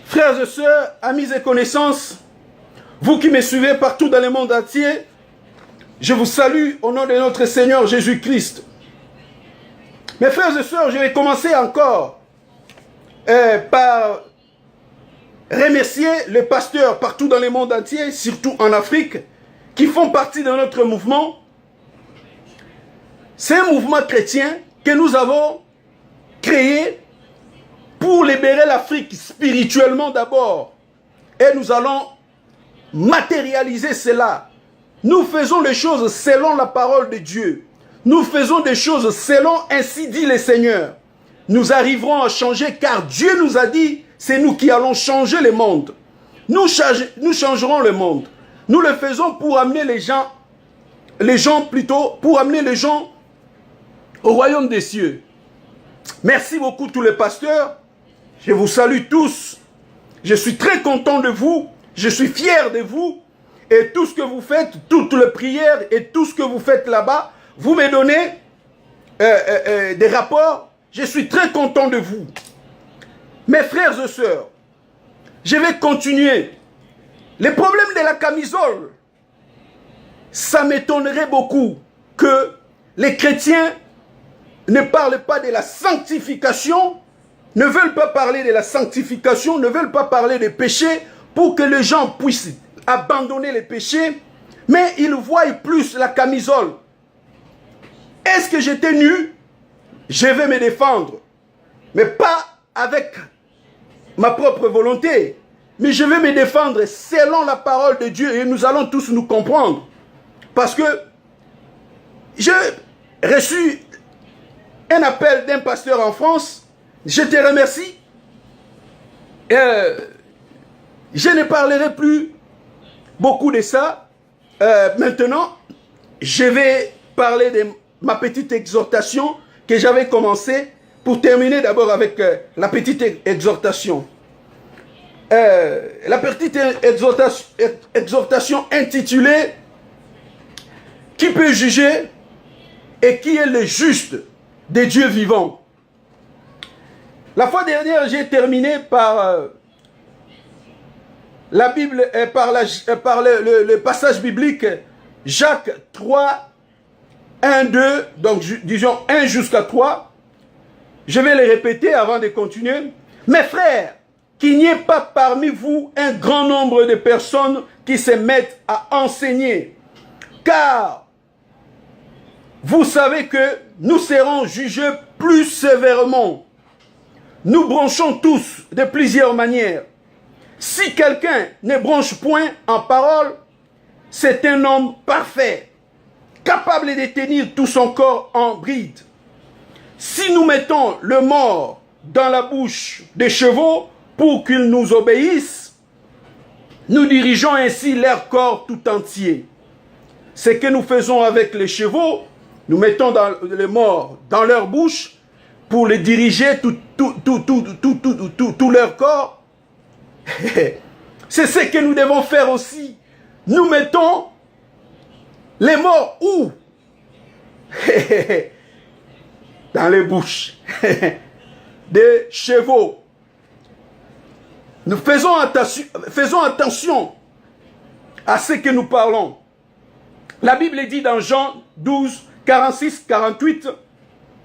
Frères et sœurs, amis et connaissances, vous qui me suivez partout dans le monde entier, je vous salue au nom de notre Seigneur Jésus-Christ. Mes frères et sœurs, je vais commencer encore par remercier les pasteurs partout dans le monde entier, surtout en Afrique, qui font partie de notre mouvement. C'est un mouvement chrétien que nous avons créé pour libérer l'Afrique spirituellement d'abord. Et nous allons matérialiser cela. Nous faisons les choses selon la parole de Dieu. Nous faisons des choses selon ainsi dit le Seigneur. Nous arriverons à changer car Dieu nous a dit, c'est nous qui allons changer le monde. Nous changerons le monde. Nous le faisons pour amener pour amener les gens au royaume des cieux. Merci beaucoup tous les pasteurs. Je vous salue tous. Je suis très content de vous. Je suis fier de vous. Et tout ce que vous faites, toutes les prières et tout ce que vous faites là-bas, vous me donnez des rapports. Je suis très content de vous. Mes frères et sœurs, je vais continuer. Le problème de la camisole, ça m'étonnerait beaucoup que les chrétiens ne parlent pas de la sanctification, ne veulent pas parler de la sanctification, ne veulent pas parler des péchés pour que les gens puissent abandonner les péchés, mais ils voient plus la camisole. Est-ce que j'étais nu? Je vais me défendre, mais pas avec ma propre volonté, mais je vais me défendre selon la parole de Dieu et nous allons tous nous comprendre. Parce que j'ai reçu un appel d'un pasteur en France. Je te remercie. Je ne parlerai plus beaucoup de ça. Maintenant, je vais parler de ma petite exhortation que j'avais commencée pour terminer d'abord avec la petite exhortation. La petite exhortation intitulée « Qui peut juger et qui est le juste des dieux vivants ?» La fois dernière, j'ai terminé par la Bible, par le passage biblique Jacques 3, 1, 2, donc disons 1 jusqu'à 3. Je vais les répéter avant de continuer. Mes frères, qu'il n'y ait pas parmi vous un grand nombre de personnes qui se mettent à enseigner, car vous savez que nous serons jugés plus sévèrement. Nous bronchons tous de plusieurs manières. Si quelqu'un ne bronche point en parole, c'est un homme parfait, capable de tenir tout son corps en bride. Si nous mettons le mort dans la bouche des chevaux pour qu'ils nous obéissent, nous dirigeons ainsi leur corps tout entier. Ce que nous faisons avec les chevaux, nous mettons le mort dans leur bouche pour les diriger tout leur corps. C'est ce que nous devons faire aussi. Nous mettons les morts où? Dans les bouches des chevaux. Nous faisons attention à ce que nous parlons. La Bible dit dans Jean 12, 46, 48,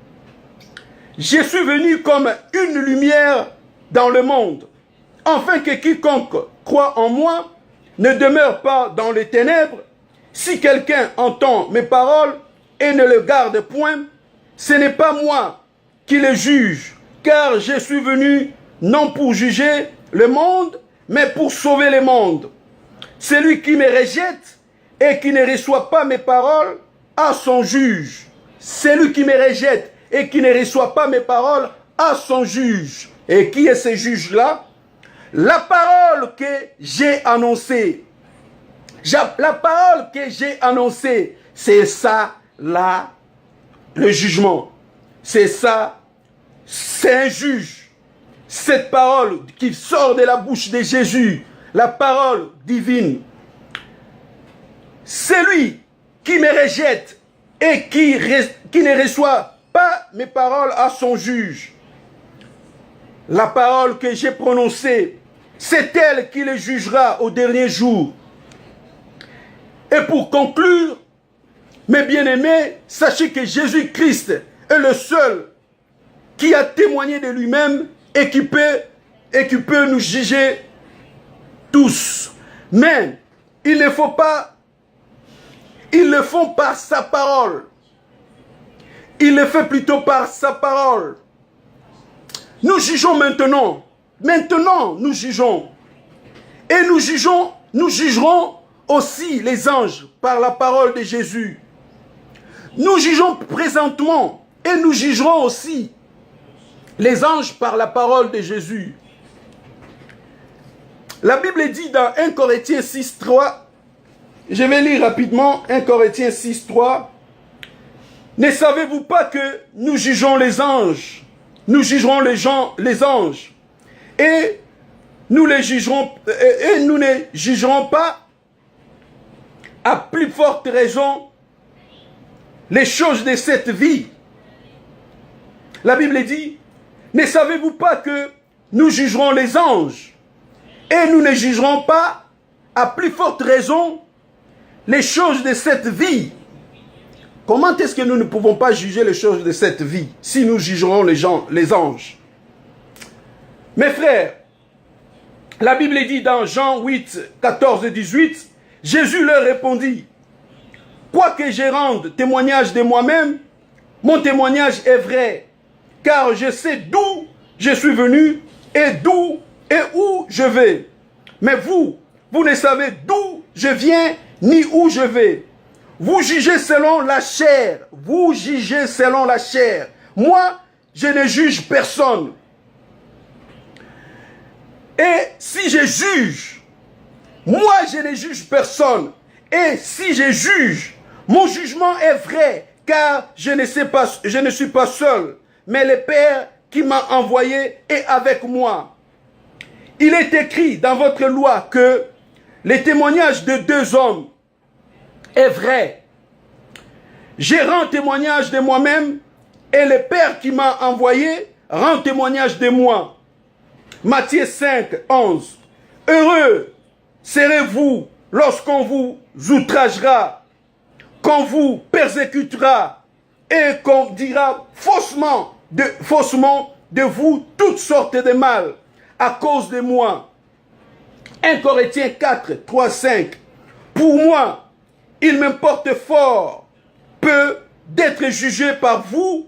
« Je suis venu comme une lumière dans le monde, afin que quiconque croit en moi ne demeure pas dans les ténèbres. Si quelqu'un entend mes paroles et ne le garde point, ce n'est pas moi qui le juge, car je suis venu non pour juger le monde, mais pour sauver le monde. Celui qui me rejette et qui ne reçoit pas mes paroles a son juge. Celui qui me rejette et qui ne reçoit pas mes paroles a son juge. Et qui est ce juge-là? La parole que j'ai annoncée. La parole que j'ai annoncée, c'est ça, là, le jugement. C'est ça, c'est un juge. Cette parole qui sort de la bouche de Jésus, la parole divine. Celui qui me rejette et qui ne reçoit pas mes paroles à son juge. La parole que j'ai prononcée, C'est elle qui les jugera au dernier jour. Et pour conclure, mes bien-aimés, sachez que Jésus-Christ est le seul qui a témoigné de lui-même et qui peut nous juger tous. Mais ils le font par sa parole. Il le fait plutôt par sa parole. Nous jugeons maintenant. Maintenant, nous jugeons. Et nous jugerons aussi les anges par la parole de Jésus. Nous jugeons présentement et nous jugerons aussi les anges par la parole de Jésus. La Bible dit dans 1 Corinthiens 6, 3, je vais lire rapidement 1 Corinthiens 6, 3. Ne savez-vous pas que nous jugeons les anges? Nous jugerons les anges. Et nous ne jugerons pas à plus forte raison les choses de cette vie. La Bible dit, ne savez-vous pas que nous jugerons les anges et nous ne jugerons pas à plus forte raison les choses de cette vie? Comment est-ce que nous ne pouvons pas juger les choses de cette vie si nous jugerons les anges? Mes frères, la Bible dit dans Jean 8, 14 et 18, Jésus leur répondit, « Quoique je rende témoignage de moi-même, mon témoignage est vrai, car je sais d'où je suis venu et d'où et où je vais. Mais vous ne savez d'où je viens ni où je vais. Vous jugez selon la chair. Vous jugez selon la chair. Moi, je ne juge personne. Et si je juge, moi, je ne juge personne. Et si je juge, mon jugement est vrai, car je ne suis pas seul, mais le Père qui m'a envoyé est avec moi. Il est écrit dans votre loi que le témoignage de deux hommes est vrai. Je rends témoignage de moi-même et le Père qui m'a envoyé rend témoignage de moi. Matthieu 5, 11. Heureux serez-vous lorsqu'on vous outragera, qu'on vous persécutera et qu'on dira faussement de vous toutes sortes de mal à cause de moi. 1 Corinthiens 4, 3, 5. Pour moi, il m'importe fort peu d'être jugé par vous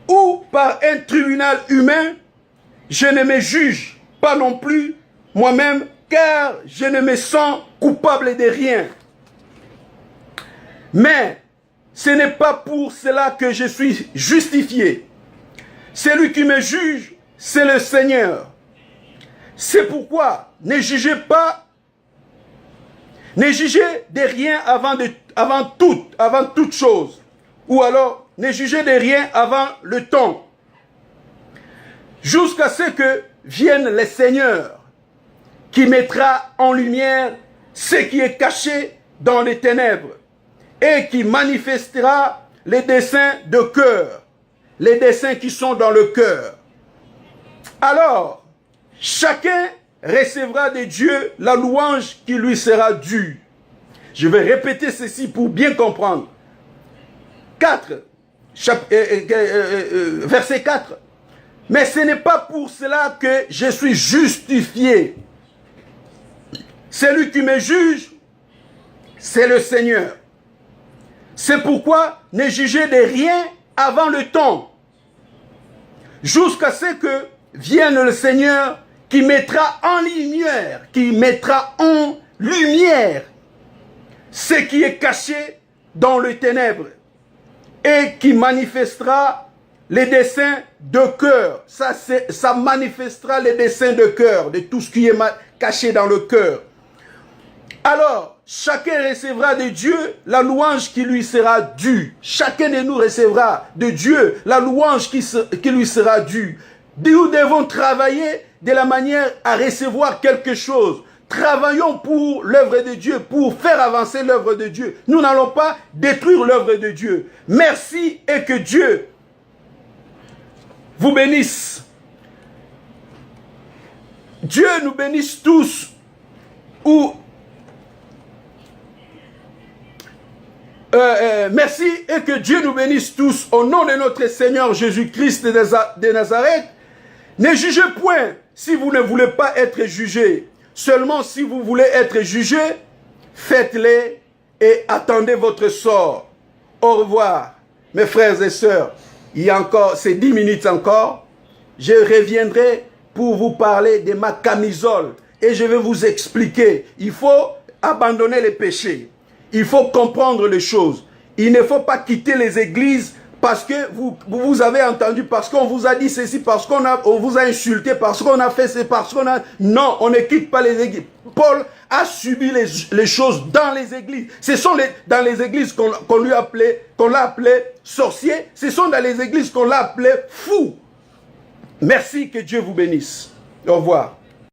ou par un tribunal humain. Je ne me juge pas non plus moi-même, car je ne me sens coupable de rien. Mais ce n'est pas pour cela que je suis justifié. Celui qui me juge, c'est le Seigneur. C'est pourquoi ne jugez de rien avant toute chose. Ou alors, ne jugez de rien avant le temps. Jusqu'à ce que vienne le Seigneur, qui mettra en lumière ce qui est caché dans les ténèbres et qui manifestera les desseins de cœur, les desseins qui sont dans le cœur. Alors, chacun recevra de Dieu la louange qui lui sera due. Je vais répéter ceci pour bien comprendre. Verset 4. Mais ce n'est pas pour cela que je suis justifié. Celui qui me juge, c'est le Seigneur. C'est pourquoi ne jugez de rien avant le temps, jusqu'à ce que vienne le Seigneur qui mettra en lumière ce qui est caché dans les ténèbres et qui manifestera les desseins de cœur. Ça manifestera les desseins de cœur, de tout ce qui est caché dans le cœur. Alors, chacun recevra de Dieu la louange qui lui sera due. Chacun de nous recevra de Dieu la louange qui lui sera due. Nous devons travailler de la manière à recevoir quelque chose. Travaillons pour l'œuvre de Dieu, pour faire avancer l'œuvre de Dieu. Nous n'allons pas détruire l'œuvre de Dieu. Merci et que Dieu vous bénisse. Dieu nous bénisse tous. Merci et que Dieu nous bénisse tous au nom de notre Seigneur Jésus-Christ de Nazareth. Ne jugez point si vous ne voulez pas être jugés. Seulement si vous voulez être jugés, faites-le et attendez votre sort. Au revoir, mes frères et sœurs. Il y a encore, c'est 10 minutes encore. Je reviendrai pour vous parler de ma camisole. Et je vais vous expliquer. Il faut abandonner les péchés. Il faut comprendre les choses. Il ne faut pas quitter les églises parce que vous avez entendu, parce qu'on vous a dit ceci, parce qu'on vous a insulté, parce qu'on a fait ceci, parce qu'on a... Non, on ne quitte pas les églises. Paul a subi les choses dans les églises. Ce sont dans les églises qu'on l'a appelé sorcier. Ce sont dans les églises qu'on l'a appelé fou. Merci, que Dieu vous bénisse. Au revoir.